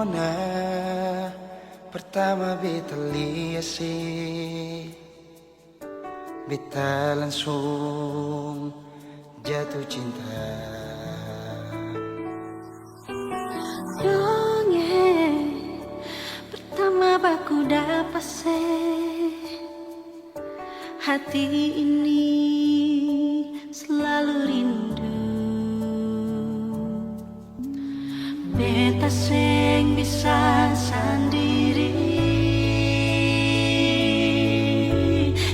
Nona pertama beta lihat sih, beta langsung jatuh cinta. Dongeng pertama baku dapat hati ini selalu rindu. Beta seng bisa sendiri,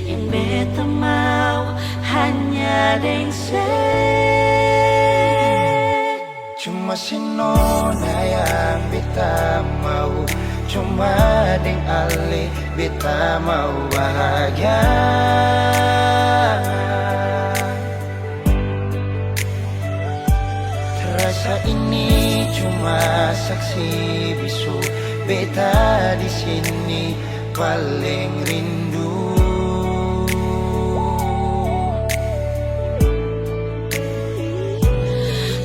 yang beta mau hanya deng Cuma si Nona yang beta mau, cuma deng Ale beta mau bahagia. Terasa ini cuma saksi bisu, beta di sini paling rindu.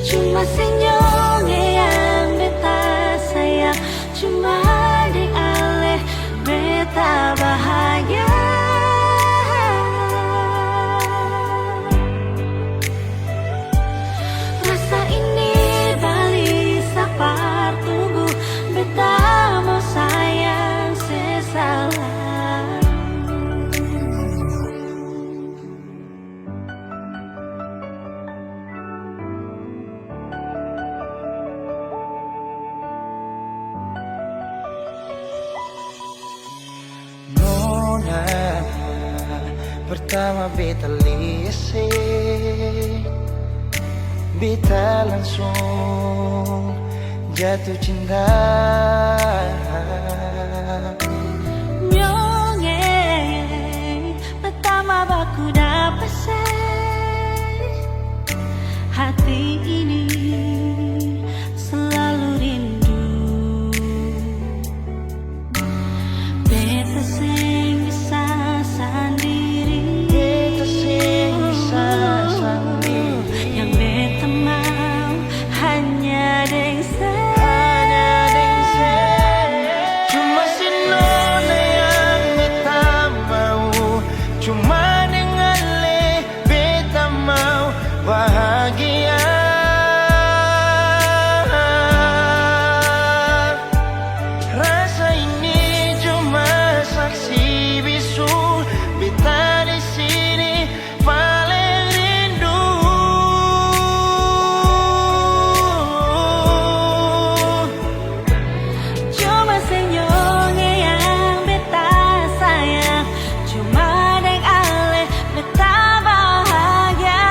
Cuma senyumnya yang beta sayang, cuma deng Ale beta bahagia. Rasa ini balik sapar tunggu, beta mau sayang sesalah. Nona pertama beta lihat sih, beta langsung jatuh cinta. Nyongeng pertama baku dapat hati ini selalu rindu. Beta seng bisa sendiri, Beta seng bisa sendiri, yang beta mau hanya deng cuma si Nona yang beta mau, cuma dengan Ale beta mau bahagia. Rasa ini cuma saksi bisu, beta di sini paling rindu. Cuma senyumnya yang beta sayang, cuma deng Ale beta bahagia.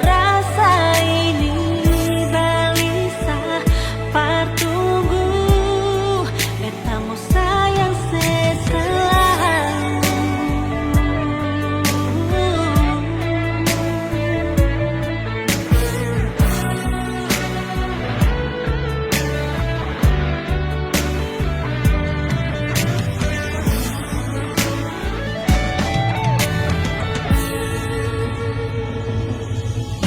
Rasa ini balisa partunggu, beta mau sayang seselalu.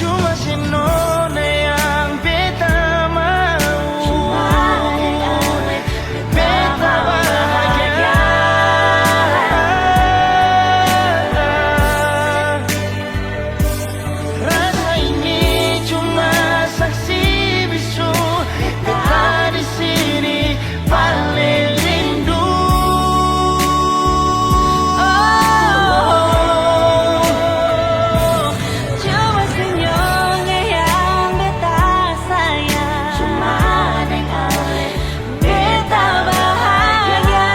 Cuma si Nona yang beta mau, Cuma deng Ale beta bahagia. Rasa ini cuma saksi bisu, beta di sini paling rindu. Cuma senyumnya yang beta sayang, cuma deng Ale beta bahagia.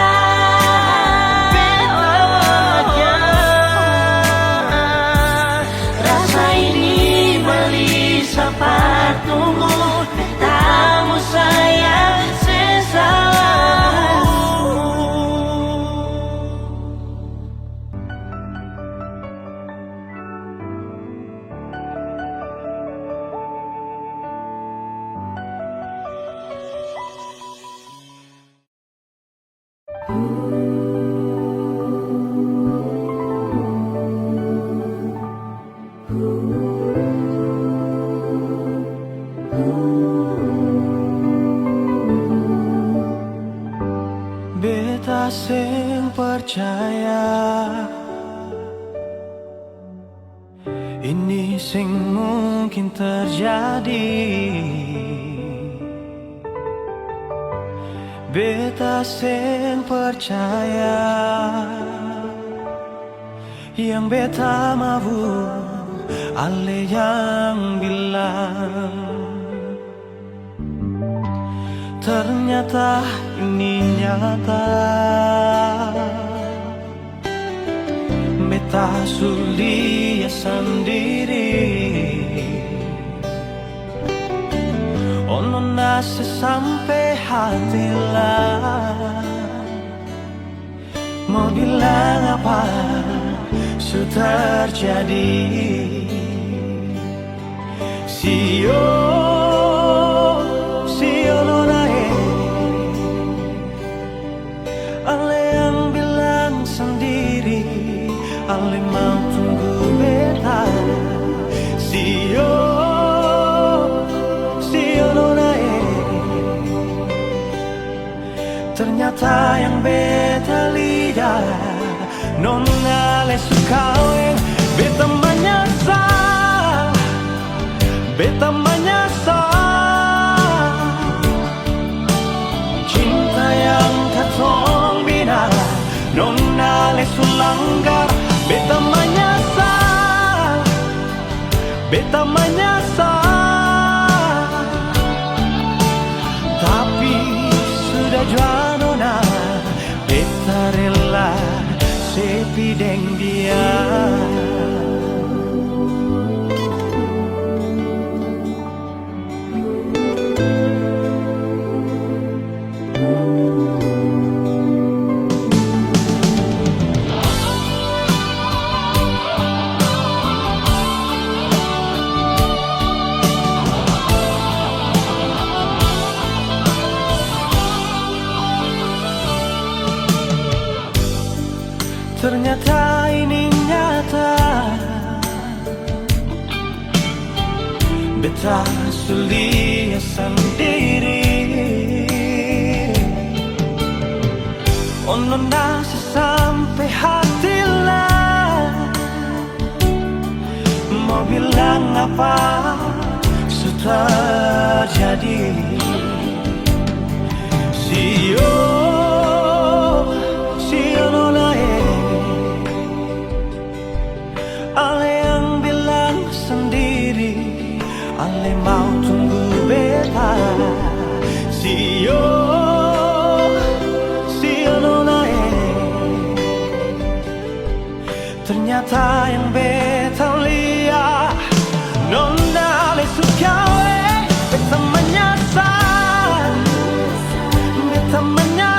Rasa ini beli sapar tunggu, beta mau sayang sesalalu. beta sing percaya ini sing mungkin terjadi. Beta sing percaya yang beta mau, ale yang bilang. Ternyata ini nyata, beta sulia sendiri. Ono nasi sampai hati lah, mau bilang apa sudah terjadi. Sio nonae, ale yang bilang sendiri, ale mau tunggu beta. Sio nonae, ternyata yang beta lihat nona le sukaweng. Beta menyesal, beta menyesal, cinta yang katong bina nona le sulanggar. Beta menyesal, beta menyesal, tapi sudah jua nona, beta rela sepi deng dia. Ternyata ini nyata, beta sulia sendiri. Ono nasi sampai hati lah, mau bilang apa sudah terjadi. Sio nonae, ale yang bilang sendiri, ale mau tunggu beta. Sio nonae, ternyata yang beta lihat nona le sukawe. Beta menyesal, beta menyesal,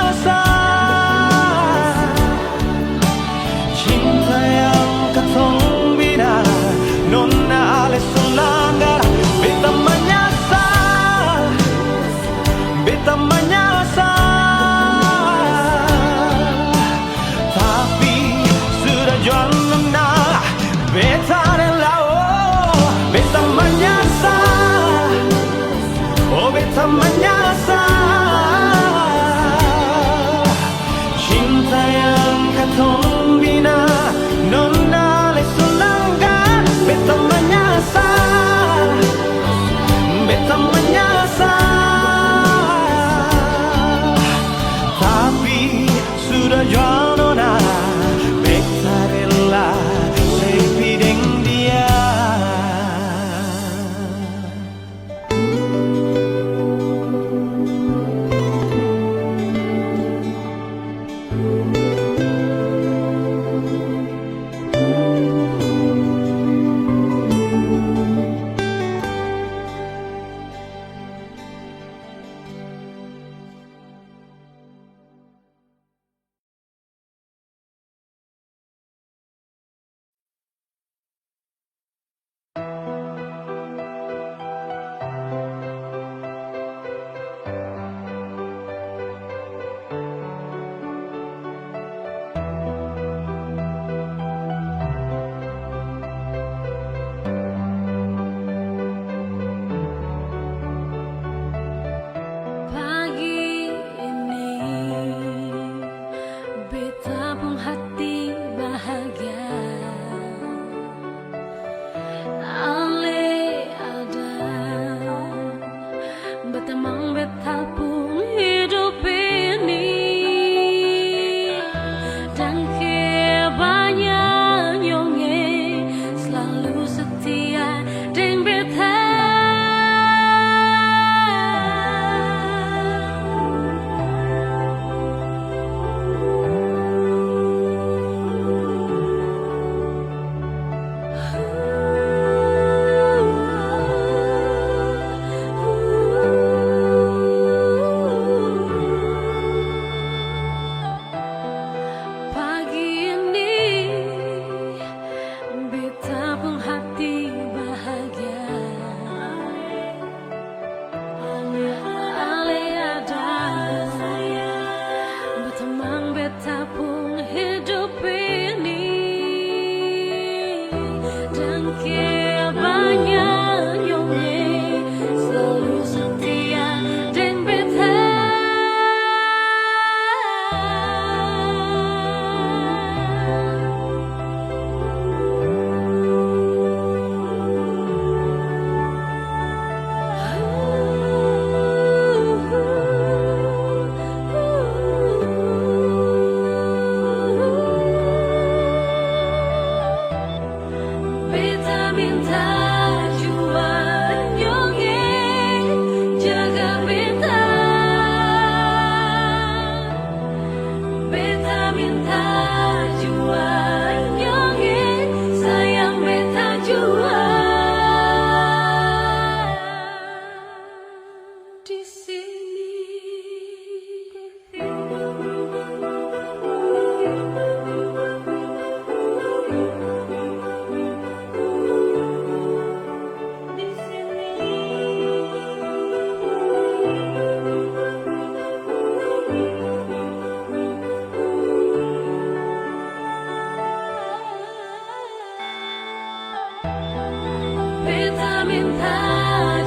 minta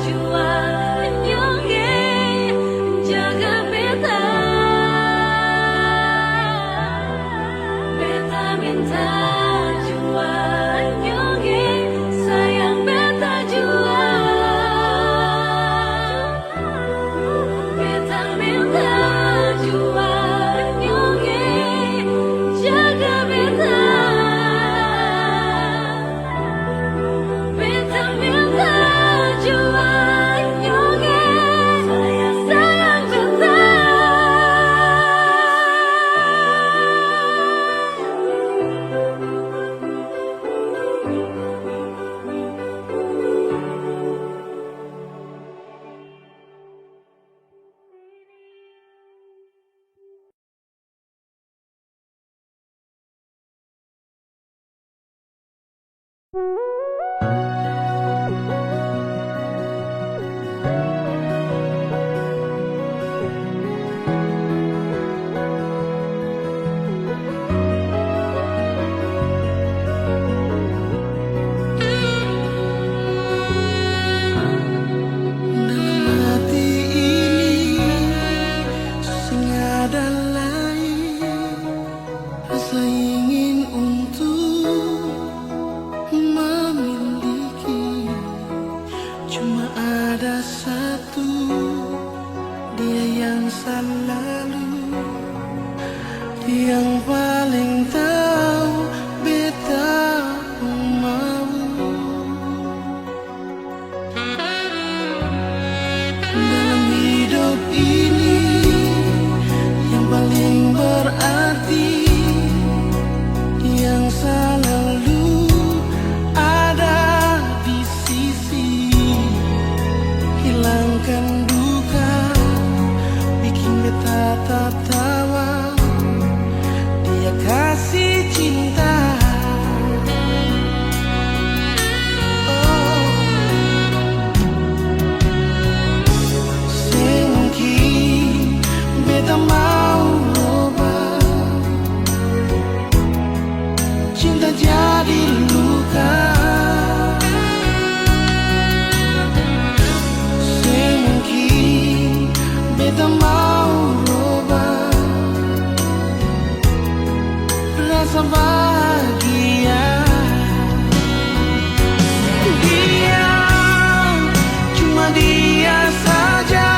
jua nyonge jaga beta. Beta minta jua nyonge sayang beta jua. Beta minta jua nyonge jaga beta. Beta minta jua nyonge sayang beta. Dalam hati ini sing ada lain rasa ingin untuk memiliki. Cuma ada satu, dia yang selalu, yang paling tahu beta mau. Dalam hidup ini yang paling berarti, yang selalu ada di sisi, hilangkan duka, bikin beta tertawa. Dia kasih cinta. Oh, sengki beta mau ubah cinta jadi luka. Sengki beta mau ubah rasa bahagia. Dia, cuma dia saja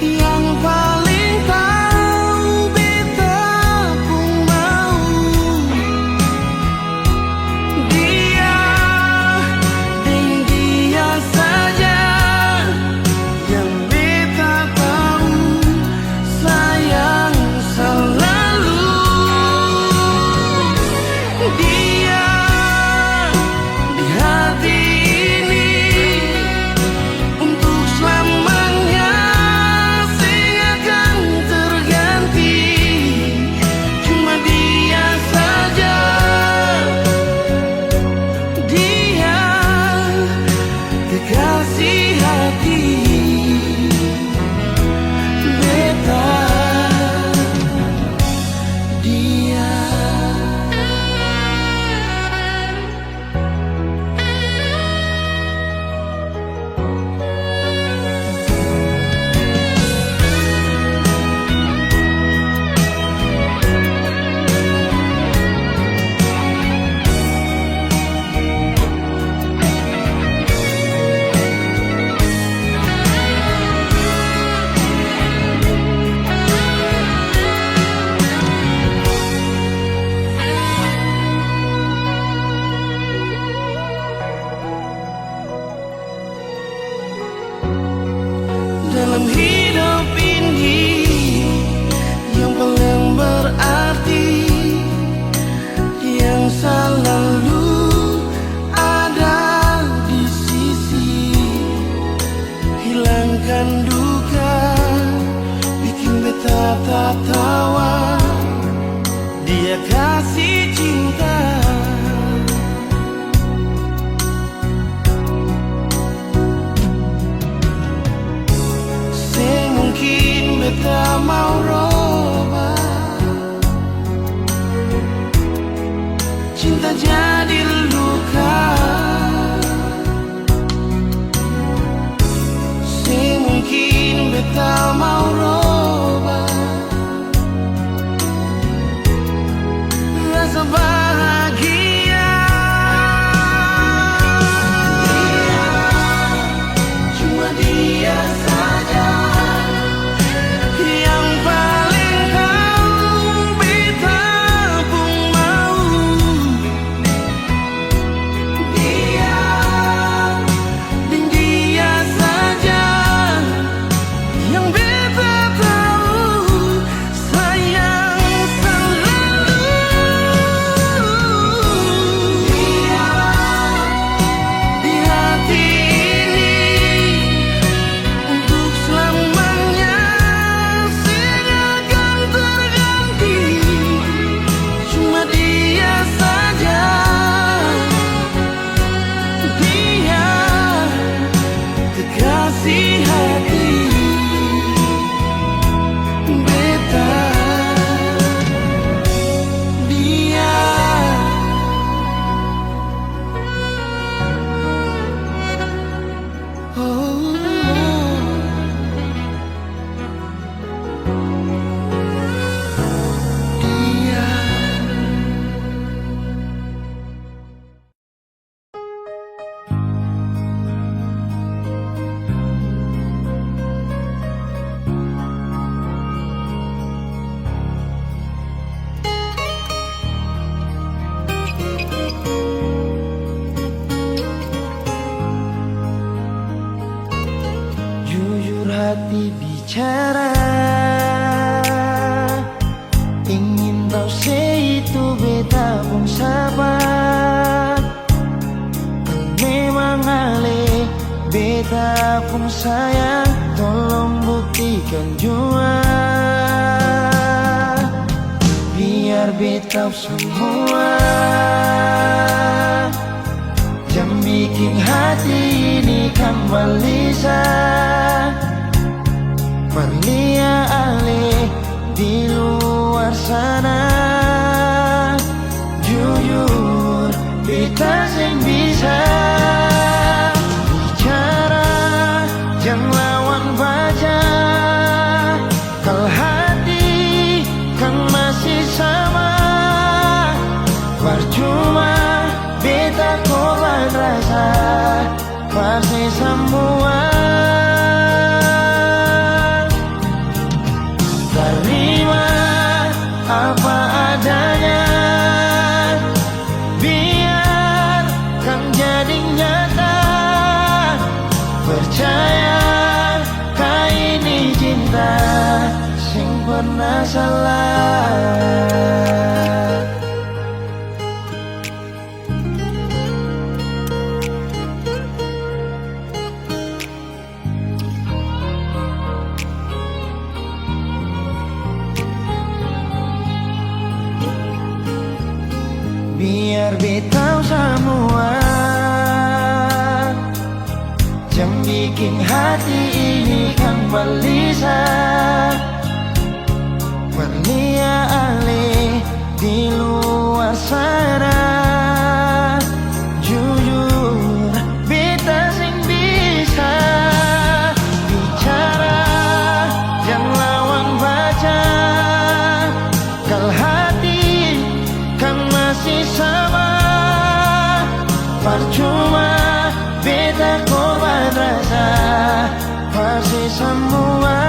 yang paling tahu beta pun mau. Dia, dan dia saja yang beta tahu sayang selalu. Dia di hati ini untuk selamanya sing akan terganti. Cuma dia saja, dia kekasih hati beta. Dia dalam hidup ini yang paling berarti, yang selalu ada di sisi, hilangkan duka, bikin beta tertawa. Dia kasih cinta. Say bicara, ingin tahu itu beta pun sabar. Memang ale beta pun sayang, tolong buktikan jua. Biar beta semua yang bikin hati ini kembali Perlia ale di luar sana. Jujur beta sing bisa bicara, jangan lawan baca. Kalau hati kan masih sama, percuma beta korban rasa, pasti semua. Terima apa adanya, biar kan jadi nyata. Percaya kau ini cinta sing pernah salah. Biar beta semua yang bikin hati ini kan balisa. Perlia ale di luar sana. Jujur beta sing bisa bicara, jangan lawan baca. Kalau hati kan masih sama, percuma beta korban rasa, pasti semua.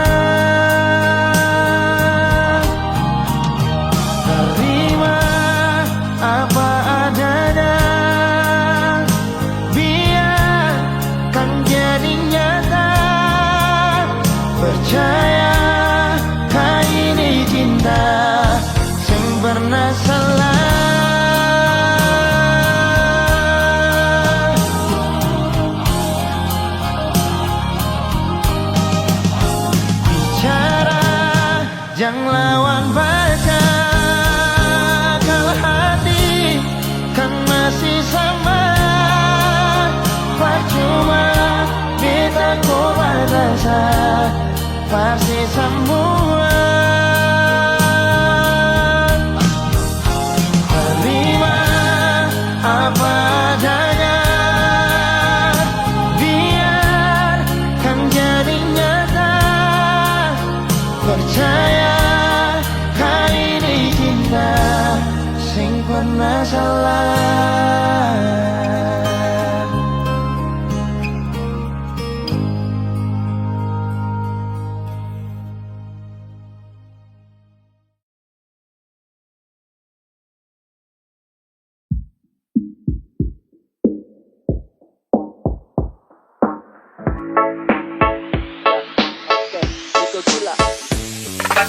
Terima apa adanya, biar kan jadi nyata. Percaya kau ini cinta sing pernah salah. Jangan lawan baca, kalau hati kan masih sama, percuma beta korban rasa, pasti semua. Terima apa adanya, biar kan jadi nyata. Percaya kau ini cinta sing pernah salah.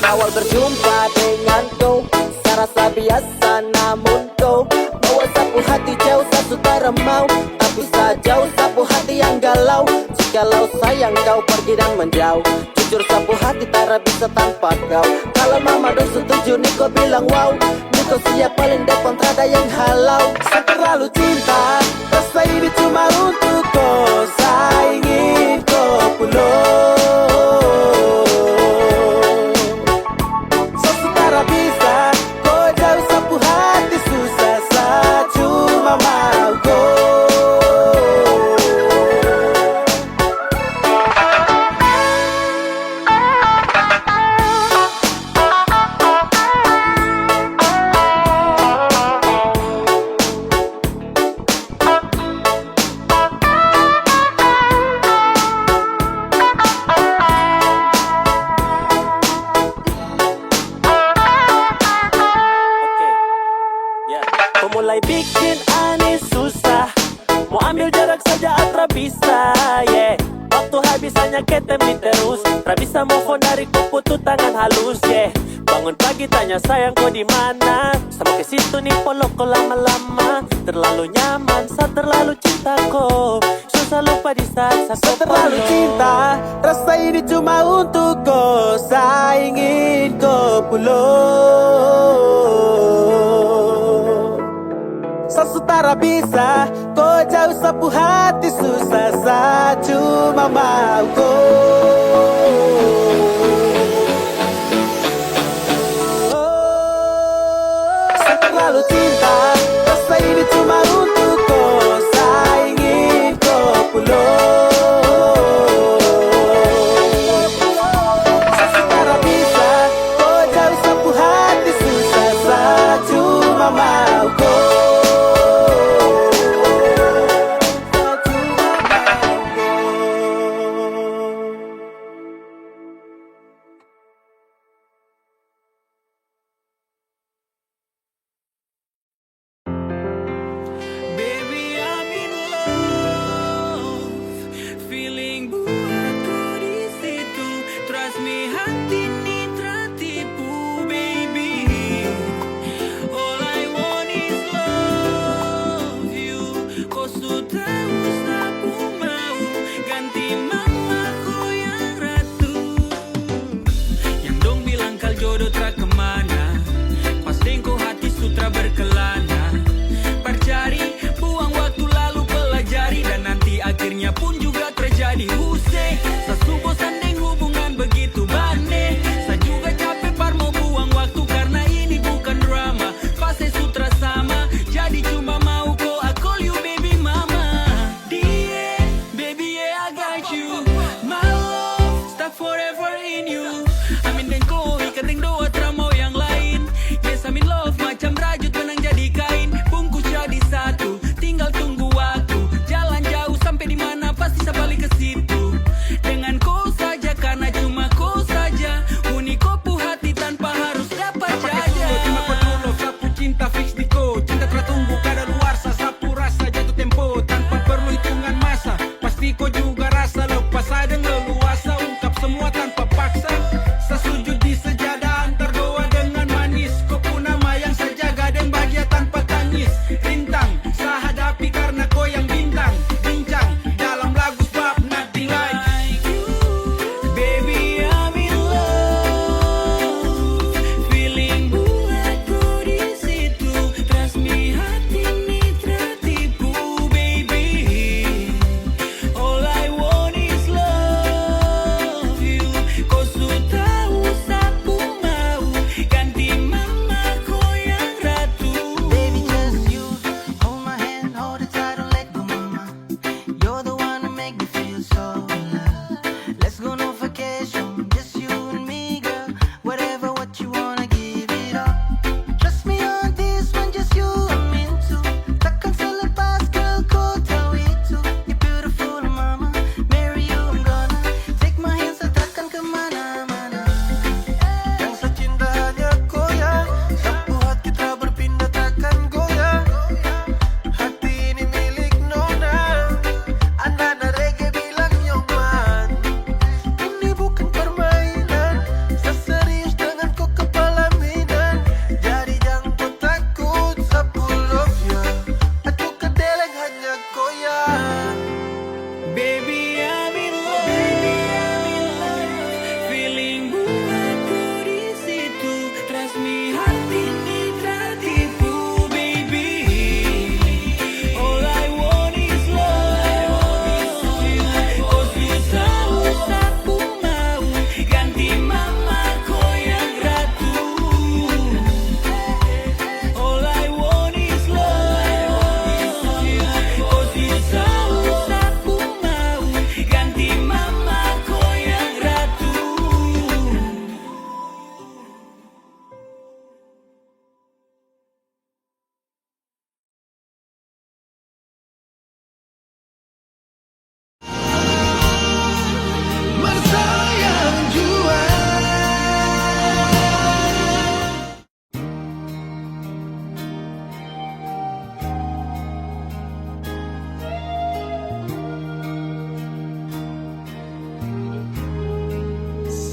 Awal berjumpa dengan kau, saya rasa biasa namun kau bawa sapu hati jauh saya sudah mau. Tapi jauh sapu hati yang galau. Jikalau sayang kau pergi dan menjauh, jujur sapu hati tak bisa tanpa kau. Kalau mama dong setuju nih kau bilang wow, nih kau siap paling depan tak ada yang halau. Saya terlalu cinta, rasa ini cuma untuk kau. Saya ingin kau pulang, bisa kau jauh sapu hati susah, saya cuma mau kau. Mulai bikin aneh susah, mau ambil jarak saja atra bisa, yeah. Tuhan bisanya ketemi terus. Tak bisa move on dari kupu tangan halus, yeah. Bangun pagi tanya sayang kau di mana? Sama ke situ nih poloko lama-lama. Terlalu nyaman saat terlalu cinta kau. Susah lupa di saat terlalu cinta. Rasa ini cuma untuk kau. Saya ingin kau pulang. Sesutara bisa kau jauh sapu hati susah. Saya cuma mau kau. Terlalu cinta, rasa ini cuma untuk kau. Saya ingin kau pulang. Sekarang bisa kau jauh sapu hati susah. Saya cuma mau kau. Saya cuma mau kau.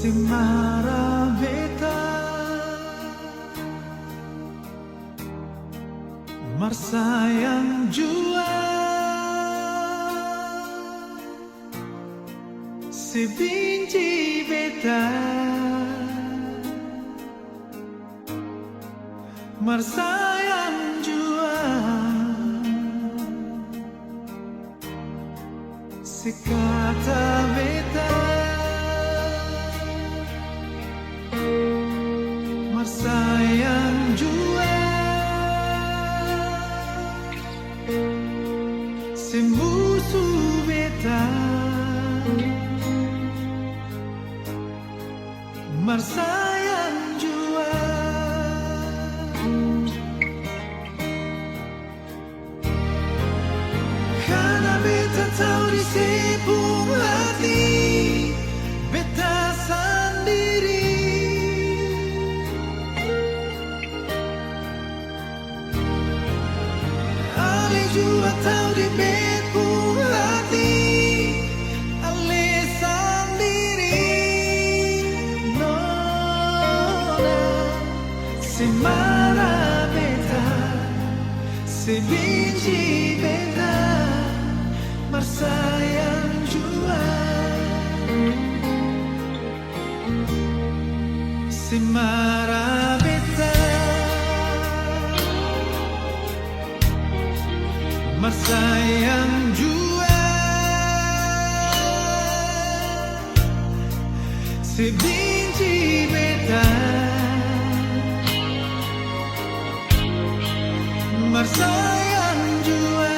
Semara beta Marsayang jua Sebinci beta Marsayang jua Sekata beta Marsayang jua Sembusu beta Marsayang jua Karena beta tahu di sepung hati Beta sendiri Ale jua tahu di sepung hati Ale sendiri Nona Semara beta Sebinci beta Marsayang jua Semara beta Marsayang jua Sebinci beta Marsayang jua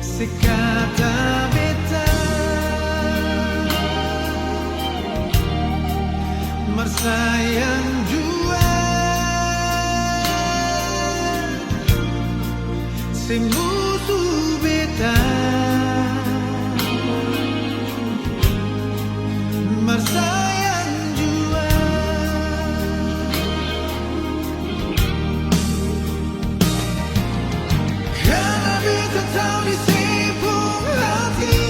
Sekata beta Marsayang jua Sembusu beta Marsayang jua Karena beta tahu di sepung hati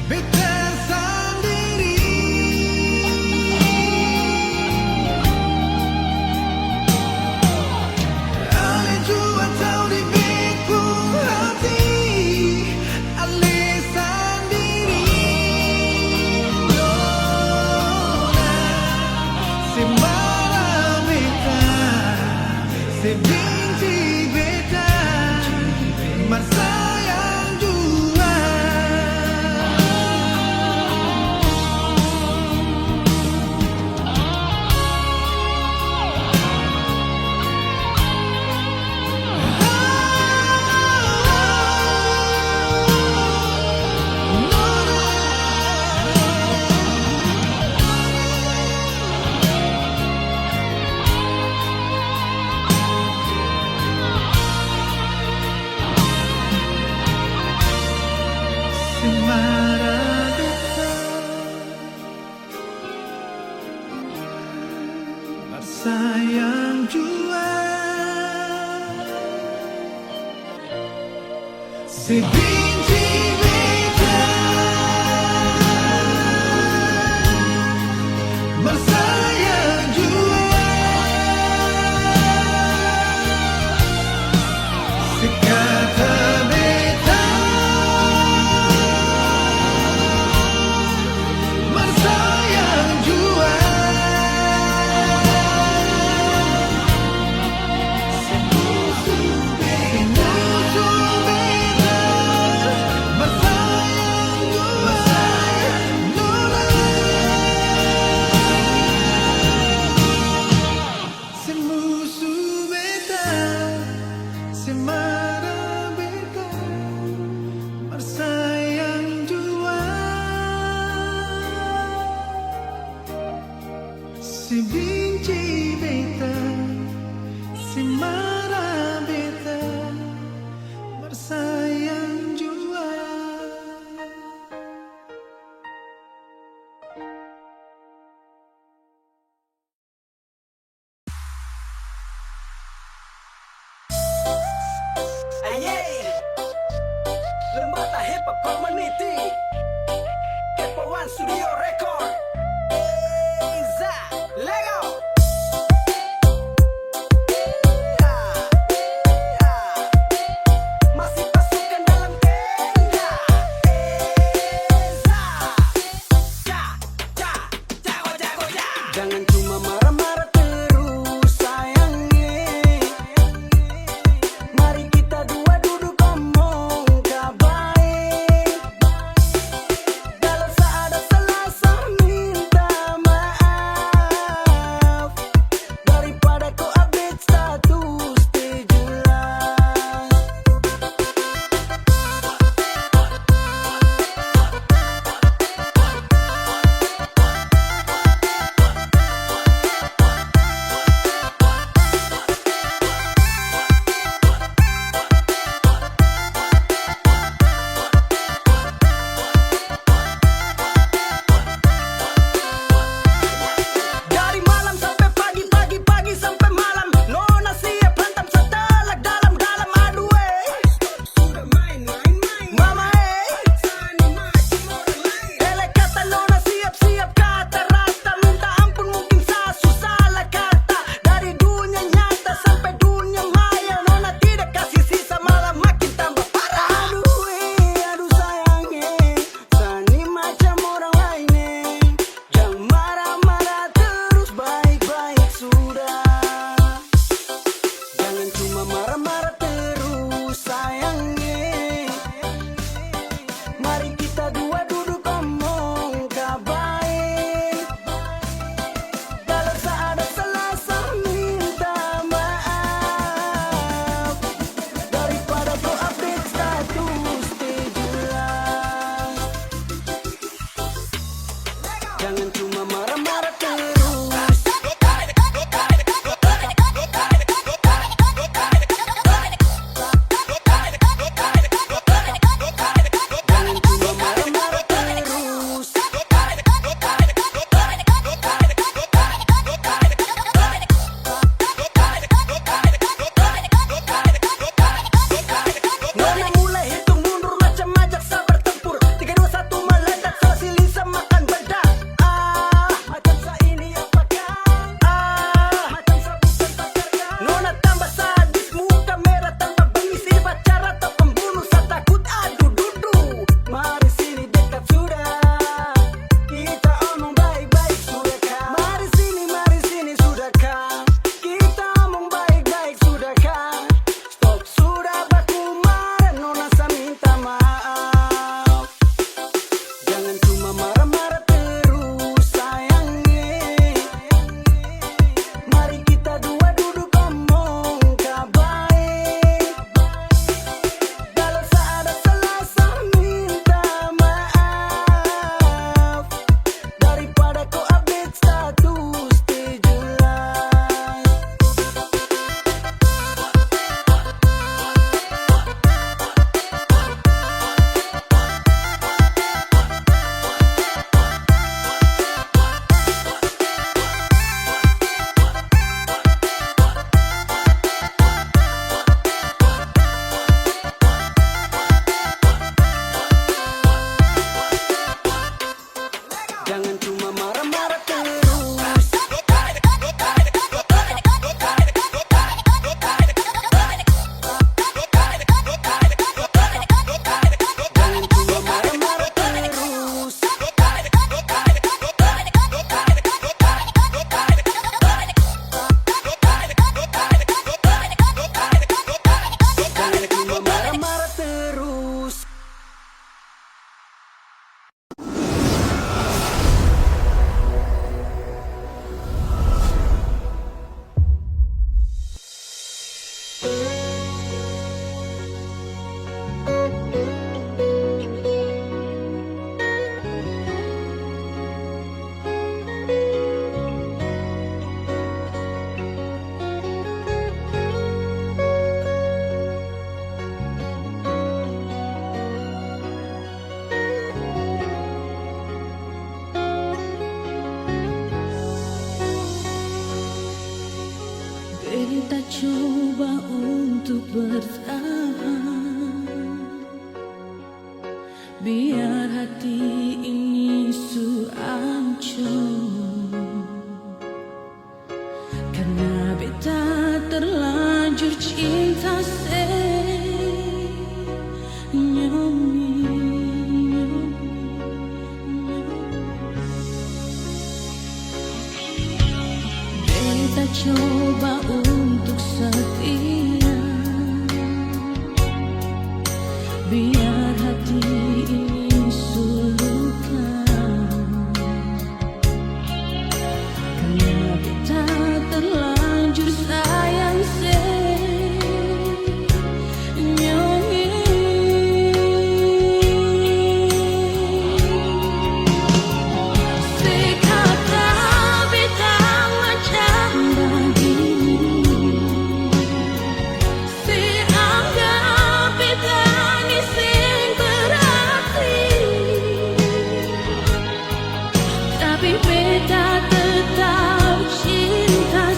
Beta sendiri Ale jua tahu di sepung hati Ale sendiri Nona Semara beta Sebinci beta Marsayang jua Semara beta Marsayang jua Sebinci beta Marsayang jua Sekata beta Marsayang jua Sembusu beta Marsayang jua Sembusu beta Semara beta Marsayang jua Sebinci beta Semara beta Marsayang jua Lembata Hip Hop Community, Kepoan Studio Record, Iza, Lego. Masih pasukan dalam tenda. Eza, jago, jago, ya. Jangan cuma marah-marah terus sayangnya. Mari kita dua duduk ngomong baik. Kalau ada salah minta maaf. Daripada kau update status di jelas. Dari malam sampai pagi, pagi sampai malam, Nona siap hantam setelak dalam-dalam. Aduh sudah main Mama Ele kata Nona siap-siap kata rata. Minta ampun mungkin saya salah kata. Dari dunia nyata sampai dunia maya, Nona tidak kasih sisa malah makin tambah parah. Aduh sayangnya, Sani macam orang lainnya. Jangan marah-marah terus, baik-baik sudah. Jangan cuma marah-marah terus sayangnya. Mari kita dua duduk ngomong baik. Kalau ada salah minta maaf. Daripada kau update status di jelas. Jangan cuma marah-marah terus. Jangan cuma marah-marah terus. Nona mulai hitung mundur macam ajak sabar tempur. 3, 2, 1 meledak, selesai Lisa makan bedak. Macam sa ini apakah? Macam sa bukan pacarnya. Nona tambah sadis, muka merah tanpa bengis. Ini pacar atau pembunuh, saya takut adu dudu. Mari sini dekat sudah. Kita omong baik-baik sudah kah? Mari sini sudah kah? Kita omong baik-baik sudah kah? Stop sudah baku marah, Nona saya minta maaf. Jangan cuma marah-marah terus sayangnya. Mari kita dua duduk ngomong baik. Kalau ada salah minta maaf. Daripada kau update status di jelas. Jangan cuma marah-marah terus. Jangan cuma marah-marah terus. Jangan cuma marah-marah terus. Kita coba untuk bertahan, biar hati ini su ancur, karena beta terlanjur cinta beta coba untuk setia, biar hati ini suluka, karena beta terlanjur sayang tapi beta tetap cinta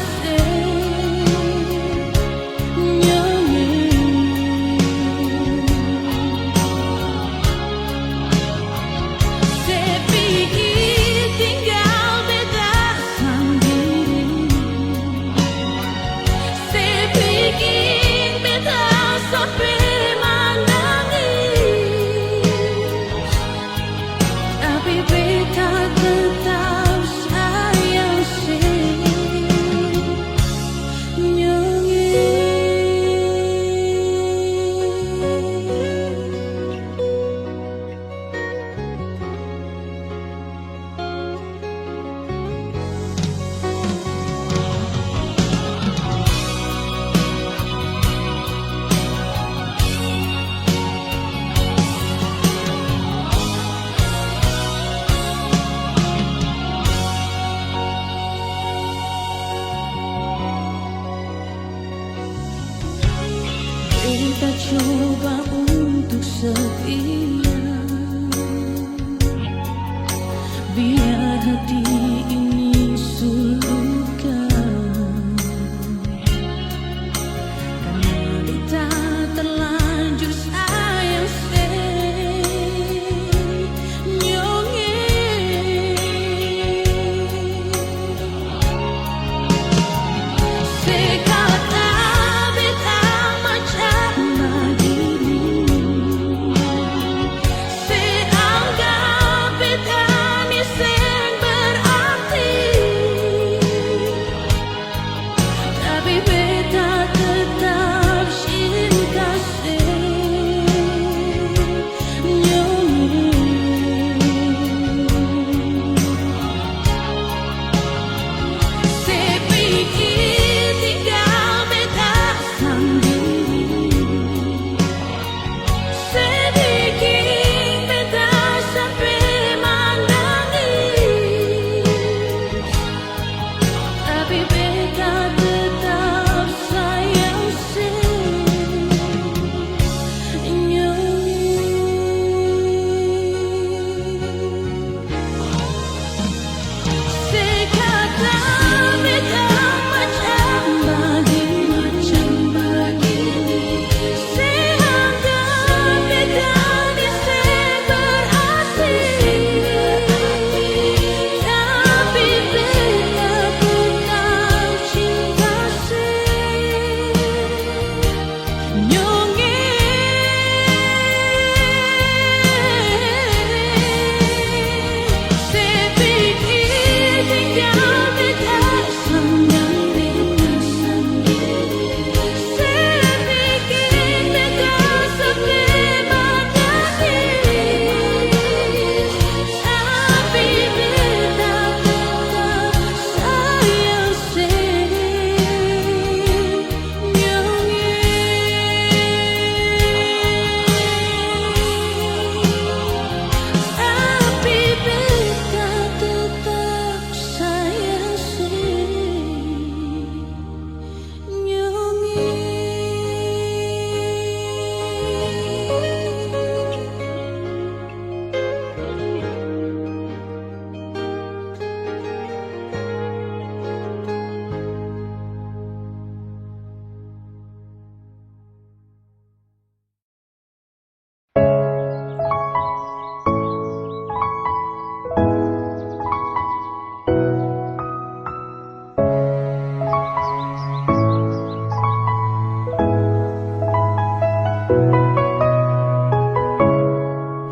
sepikir tinggal beta sendiri, sepikir beta sampai menangis, tapi beta tetap sayang beta coba untuk setia, biar hati ini suluka, karena beta terlanjur sayang sekata beta macam begini,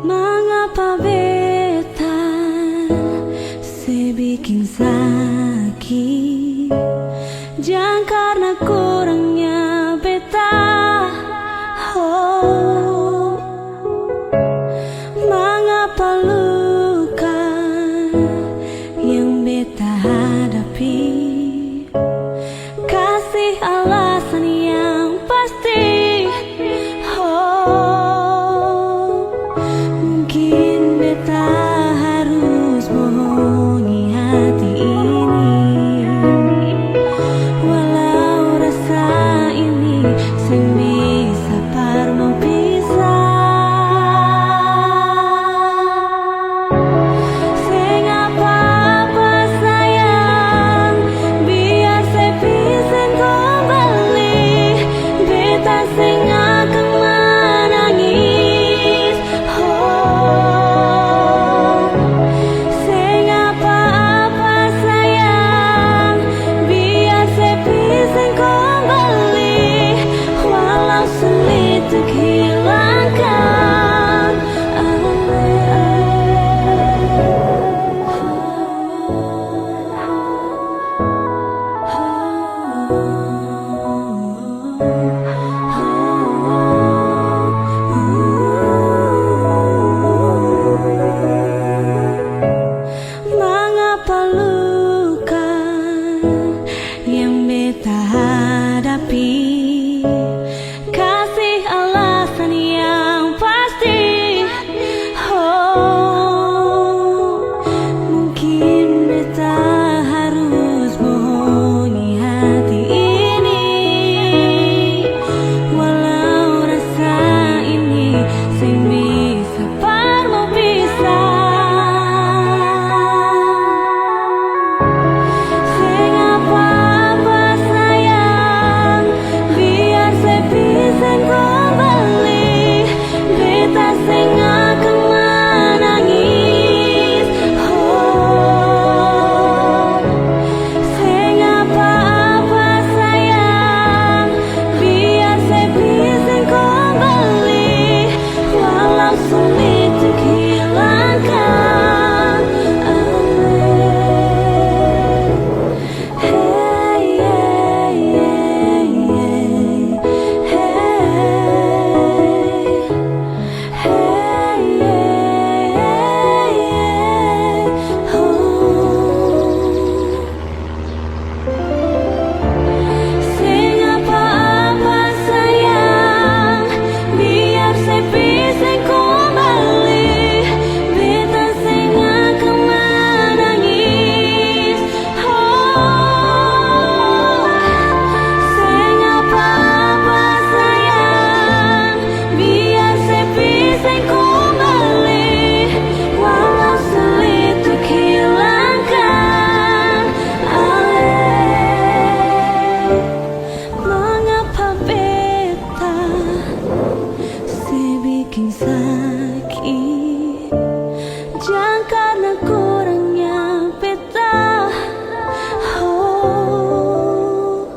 Mengapa beta sebikin sakit? Jangan karena kurangnya beta. Oh, mengapa luka yang beta hadapi? Kasih alasan yang pasti. Oh, mungkin beta harus bohongi hati ini, walau rasa ini sing bisa parmo pisah. Sing apa-apa sayang, biar saya bisa kembali. Beta sing akan menangis. Oh, sing apa-apa sayang, biar saya bisa kembali, walau sulit untuk hilangkan. Mengapa luka yang beta hadapi? Kasih alasan yang pasti. Oh, mungkin beta harus bohongi hati ini, walau rasa ini sing bisa parmo pisah. Sing apa-apa sayang, biar saya bisa kembali. Beta sing akan menangis. Oh, sing apa-apa sayang, biar saya bisa kembali, walau sulit untuk hilangkan. Hey, hey, hey, sing apa-apa sayang, biar saya bisa kembali. Beta sing akan menangis. Oh, sing apa-apa sayang, biar saya bisa kembali, walau sulit untuk hilangkan. Mengapa beta sebikin sakit? Jangan karena kurangnya beta. Oh,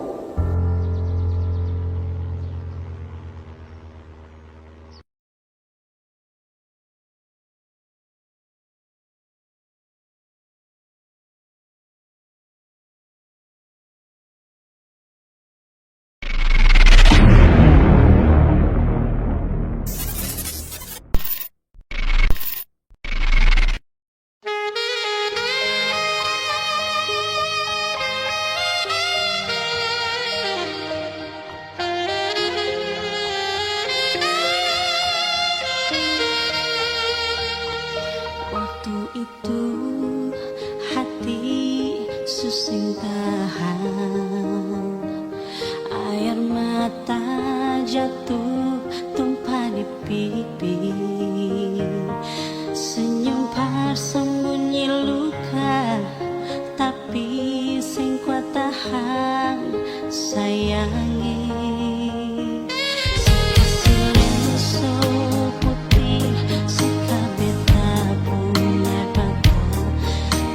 waktu itu hati susah tahan, air mata jatuh tumpah di pipi. Senyum sembunyi luka, tapi sing kuat tahan sayangi. Sekasih lenso putih, sekabe tabung mata.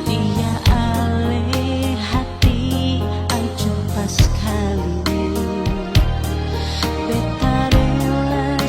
Dia alih hati, ancur pas sekali. Beta rela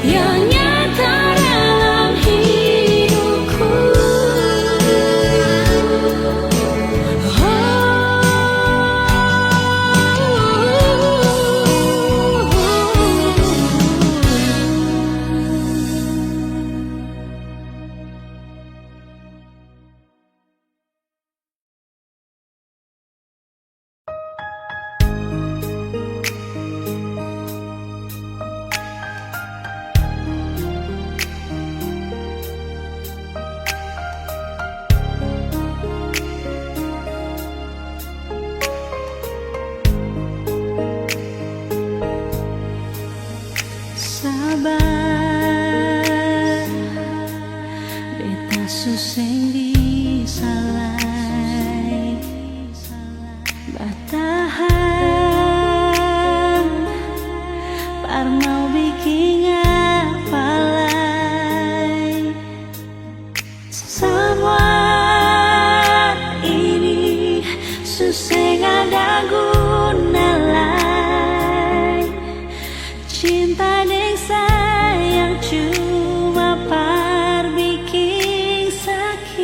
yang nyata dalam hidupku. Sabar, beta suseng disalai, batahan, par mau bikin apalai. Semua ini suseng ada guna lai. Cinta deng sayang cuma par bikin sakit.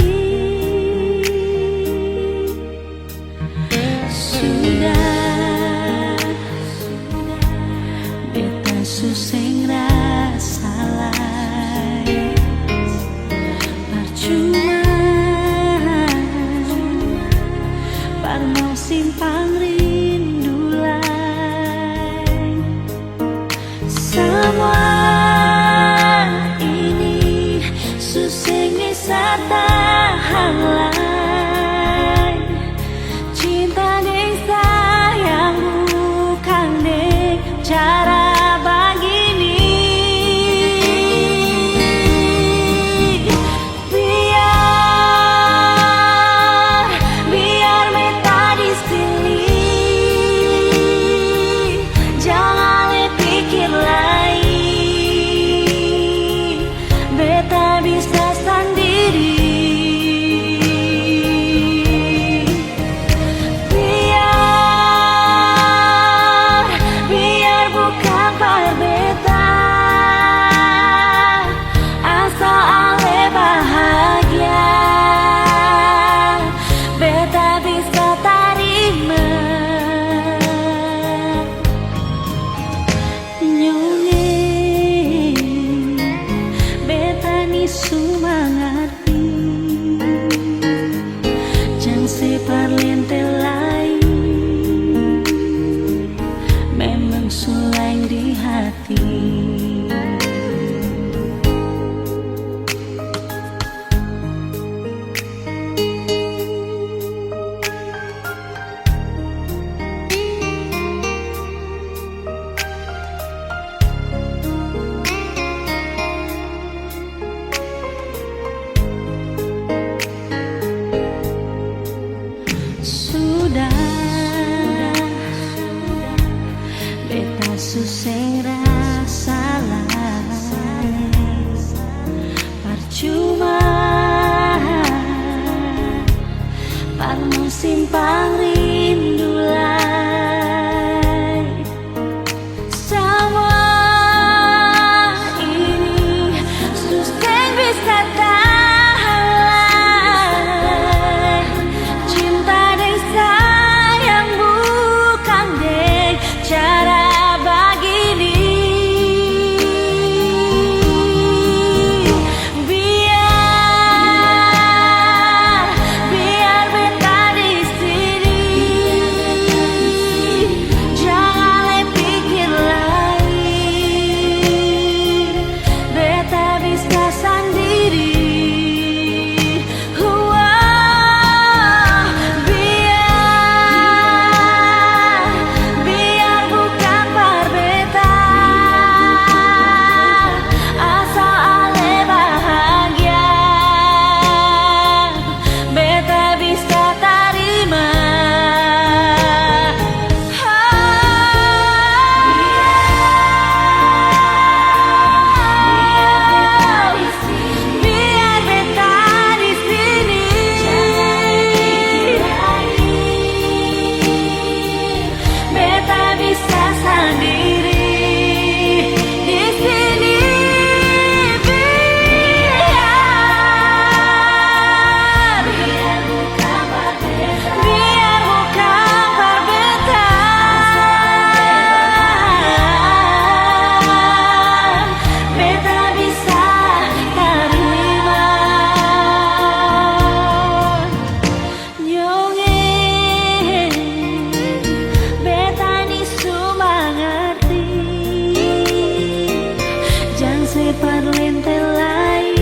separlente lain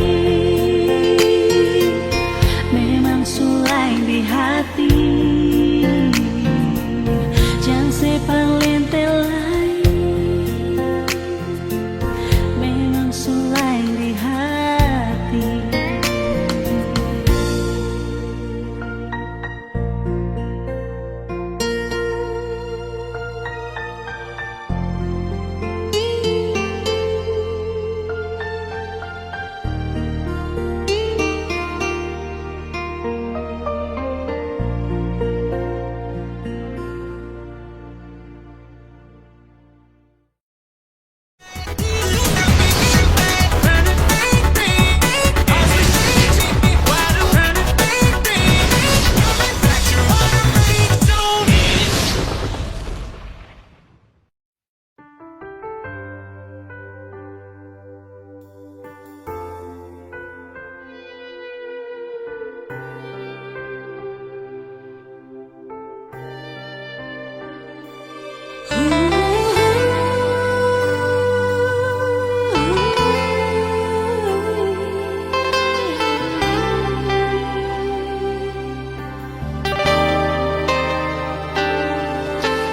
memang sulai di hati. Jangan separlente lain memang sulai di hati.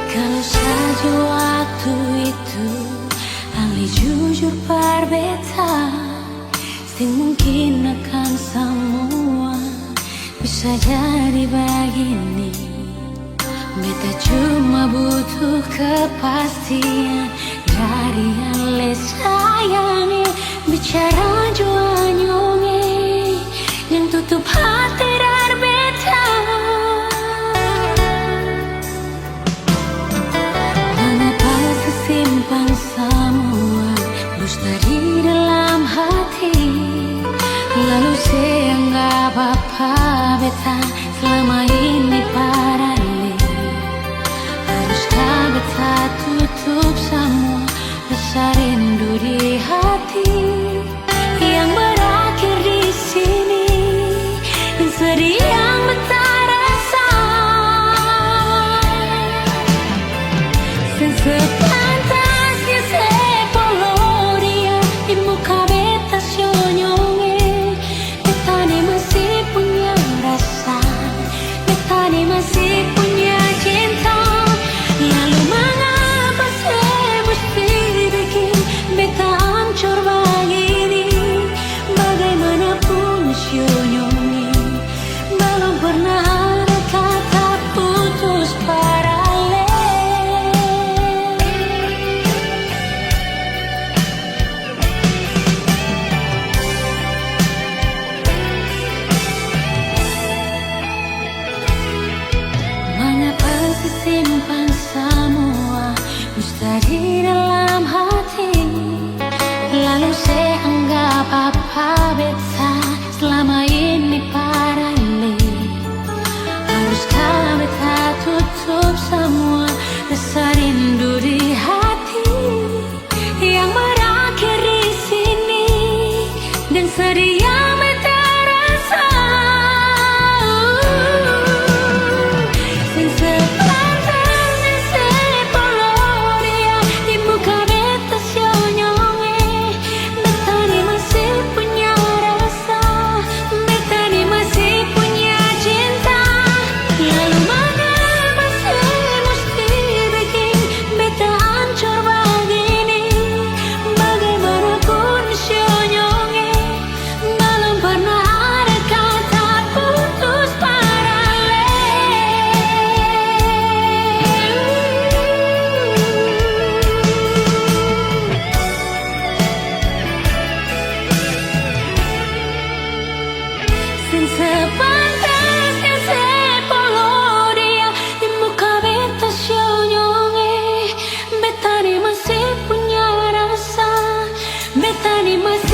Kalau saja waktu itu ahli jujur berbeta, sing mungkin akan semua bisa jadi begini. Beta cuma butuh kepastian dari yang le sayangi. Bicara jua nyonge yang tutup hati dari beta. Mengapa sesimpan semua bus dari dalam hati, lalu seanggap apa beta selama ini paralel. Haruskah beta tutup semua rasa rindu di hati yang berakhir di sini dan sedih yang beta rasa. Sepantasnya sepoloria di muka beta senyonge. Beta ni masih punya rasa, beta ni masih punya cinta. Lalu mengapa saya mesti bikin beta hancur begini? Bagaimanapun senyonge belum pernah ada kata putus paralel. Mengapa disimpan semua mustahil dalam hati, lalu saya anggap apa beta selama ini paralel. Haruskah beta tutup semua rasa rindu di hati yang berakhir di sini dan sedih yang beta rasa. Sepantasnya sepoloria di muka beta senyonge. Beta ni masih punya rasa, beta ni masih punya cinta. Lalu mengapa saya mesti bikin beta hancur begini? Bagaimanapun senyonge belum pernah ada kata putus paralel. Sepantasnya sepoloria di muka beta senyonge. Beta ni masih punya rasa, beta ni masih